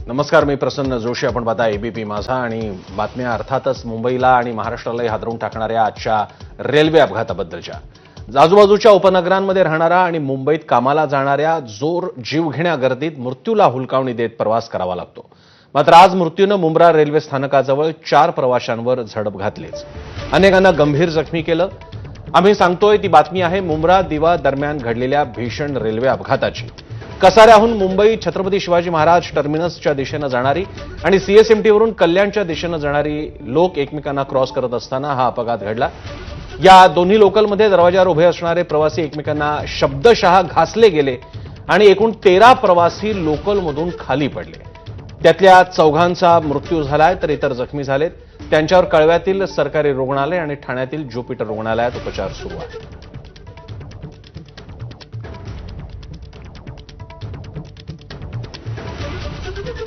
नमस्कार, मी प्रसन्न जोशी. आपण पाहता एबीपी माझा आणि बातम्या अर्थातच मुंबईला आणि महाराष्ट्रालाही हादरवून टाकणाऱ्या आजच्या रेल्वे अपघाताबद्दलच्या. आजूबाजूच्या उपनगरांमध्ये राहणारा आणि मुंबईत कामाला जाणाऱ्या जोर जीवघेण्या गर्दीत मृत्यूला हुलकावणी देत प्रवास करावा लागतो. मात्र आज मृत्यूनं मुंब्रा रेल्वे स्थानकाजवळ 4 प्रवाशांवर झडप घातलीच, अनेकांना गंभीर जखमी केलं. आम्ही सांगतोय ती बातमी आहे मुंब्रा दिवा दरम्यान घडलेल्या भीषण रेल्वे अपघाताची. कसाऱ्याहून मुंबई छत्रपती शिवाजी महाराज टर्मिनसच्या दिशेनं जाणारी आणि सीएसएमटीवरून कल्याणच्या दिशेनं जाणारी लोक एकमेकांना क्रॉस करत असताना हा अपघात घडला. या दोन्ही लोकलमध्ये दरवाजावर उभे असणारे प्रवासी एकमेकांना शब्दशः घासले गेले आणि एकूण 13 प्रवासी लोकलमधून खाली पडले. त्यातल्या 4घांचा मृत्यू झालाय तर इतर जखमी झालेत. त्यांच्यावर कळव्यातील सरकारी रुग्णालय आणि ठाण्यातील ज्युपिटर रुग्णालयात उपचार सुरू आहेत.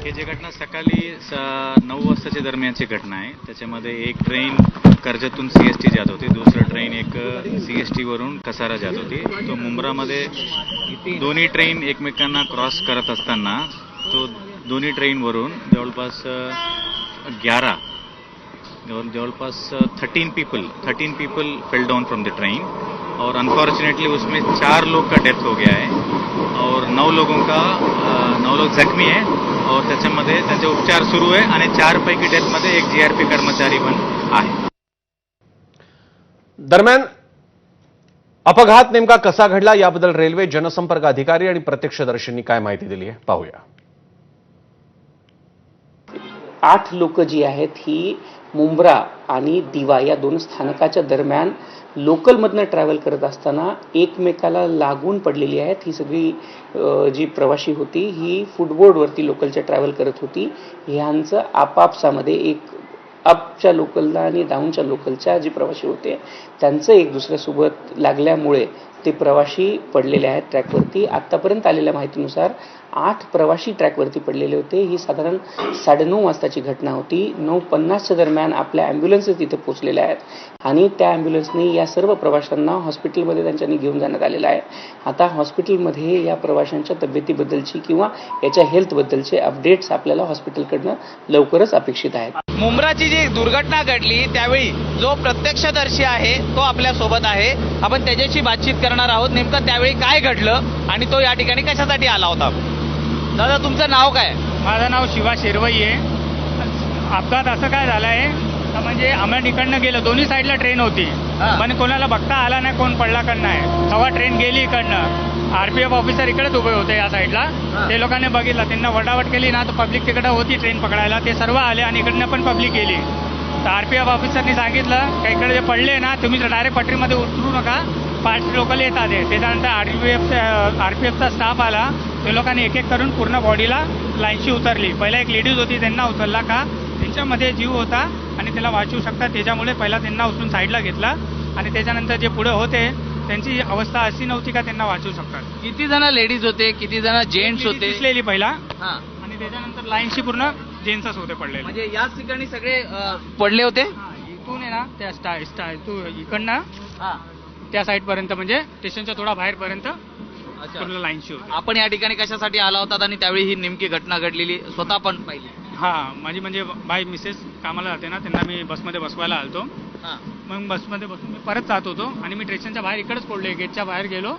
ही जी घटना सकाळी 9 वाजताच्या दरम्यानची घटना आहे. त्याच्यामध्ये एक ट्रेन कर्जतून सीएसटी जात होती, दुसरं ट्रेन एक सीएसटी वरून कसारा जात होती. तो मुंब्रामध्ये दोन्ही ट्रेन एकमेकांना क्रॉस करत असताना तो दोन्ही ट्रेनवरून जवळपास 13 people fell down from the train और अनफॉर्चुनेटली उसमें 4 लोग का डेथ हो गया है और 9 लोग जख्मी है और त्याच्यामध्ये त्यांचे उपचार सुरू आहे आणि 4 पैकी डेथमध्ये एक जीआरपी कर्मचारी पण आहे. दरम्यान अपघात नेमका कसा घडला याबद्दल रेल्वे जनसंपर्क अधिकारी आणि प्रत्यक्षदर्शींनी काय माहिती दिली आहे पाहूया. 8 लोक जी आहेत ही मुंब्रा आणि दिवा या 2 स्थानकाच्या दरम्यान लोकलमधनं ट्रॅव्हल करत असताना एकमेकाला लागून पडलेली आहेत. ही सगळी जी प्रवासी होती ही फुटबोर्डवरती लोकलच्या ट्रॅव्हल करत होती. ह्यांचं आपापसामध्ये एक अपच्या लोकलला आणि डाऊनच्या लोकलच्या जे प्रवासी होते त्यांचं एक दुसऱ्यासोबत लागल्यामुळे ते प्रवासी पडलेले आहेत ट्रॅकवरती. आतापर्यंत आलेल्या माहितीनुसार 8 प्रवासी ट्रॅकवरती पडलेले होते. ही साधारण 9:30 वाजताची घटना होती. 9:50च्या दरम्यान आपल्या ॲम्ब्युलन्सेस तिथे पोहोचलेल्या आहेत आणि त्या ॲम्ब्युलन्सने या सर्व प्रवाशांना हॉस्पिटलमध्ये त्यांच्यानी घेऊन जाण्यात आलेलं आहे. आता हॉस्पिटलमध्ये या प्रवाशांच्या तब्येतीबद्दलची किंवा याच्या हेल्थबद्दलचे अपडेट्स आपल्याला हॉस्पिटलकडनं लवकरच अपेक्षित आहेत. मुंब्राची जी दुर्घटना घडली त्यावेळी जो प्रत्यक्षदर्शी आहे तो आपल्या सोबत आहे. आपण त्याच्याशी बातचीत करणार आहोत. नेमकं त्यावेळी काय घडलं आणि तो या ठिकाणी कशासाठी आला होता. दादा, तुमचं नाव काय? माझं नाव शिवा शेरवई आहे. अपघात असं काय झालं आहे तर म्हणजे आम्हाला इकडनं गेलं, दोन्ही साईडला ट्रेन होती पण कोणाला बघता आला नाही कोण पडला का नाही. तेव्हा ट्रेन गेली इकडनं. आरपीएफ ऑफिसर इकडेच उभे होते या साईडला. ते लोकांनी बघितलं, त्यांना वडावट केली ना तर पब्लिक तिकडं होती ट्रेन पकडायला. ते सर्व आले आणि इकडनं पण पब्लिक गेली. तर आरपीएफ ऑफिसरनी सांगितलं का इकडे जे पडले ना तुम्ही डायरेक्ट पटरीमध्ये उतरू नका, 5 लोकल येतात. त्याच्यानंतर आरपीएफचा स्टाफ आला. ते लोकांनी एक करून पूर्ण बॉडीला लाईनशी उतरली. पहिला एक लेडीज होती, त्यांना उचलला का त्यांच्यामध्ये जीव होता आणि त्याला वाचवू शकतात त्याच्यामुळे पहिला त्यांना उचलून साईडला घेतला आणि त्याच्यानंतर जे पुढे होते त्यांची अवस्था अशी नव्हती का त्यांना वाचवू शकतात. किती जण लेडीज होते, किती जण जेंट्स होते? दिसलेली पहिला आणि त्याच्यानंतर लाईनशी पूर्ण जेंट्सच होते पडलेले. म्हणजे याच ठिकाणी सगळे पडले होते. इथून आहे ना त्या इकडनं त्या साईड पर्यंत म्हणजे स्टेशनच्या थोडा बाहेरपर्यंत पूर्ण लाईनशी होती. आपण या ठिकाणी कशासाठी आला होता आणि त्यावेळी ही नेमकी घटना घडलेली स्वतः पण पाहिली? माझी म्हणजे बाय मिसेस कामाला जाते ना, त्यांना मी बसमध्ये बसवायला आलतो. मग बसमध्ये बसून मी परत जात होतो आणि मी स्टेशनच्या बाहेर इकडेच पडलो, गेटच्या बाहेर गेलो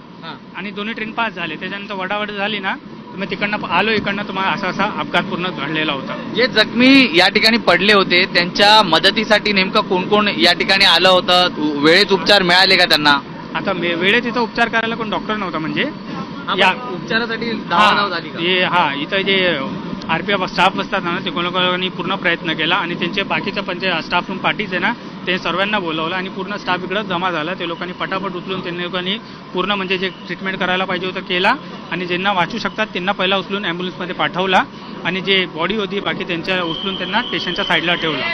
आणि दोन्ही ट्रेन पास झाले. त्याच्यानंतर वडावड झाली ना मी तिकडनं आलो, इकडनं तुम्हाला असा अपघात पूर्ण घडलेला होता. जे जखमी या ठिकाणी पडले होते त्यांच्या मदतीसाठी नेमकं कोण कोण या ठिकाणी आलं होतं? वेळेत उपचार मिळाले का त्यांना? आता वेळेत इथं उपचार करायला कोण डॉक्टर नव्हता. म्हणजे या उपचारासाठी धावाधाव झाली का? इथं जे आरपीएफ स्टाफ असतात ना ते कोणी पूर्ण प्रयत्न केला आणि त्यांचे बाकीचं पण जे स्टाफ रूम पार्टीज आहे ना ते सर्वांना बोलवलं आणि पूर्ण स्टाफ इकडं जमा झाला. ते लोकांनी पटापट उचलून त्यांनी लोकांनी पूर्ण म्हणजे जे ट्रीटमेंट करायला पाहिजे होतं केला आणि ज्यांना वाचू शकतात त्यांना पहिला उचलून ॲम्ब्युलन्समध्ये पाठवला आणि जे बॉडी होती बाकी त्यांच्या उचलून त्यांना स्टेशनच्या साईडला ठेवला.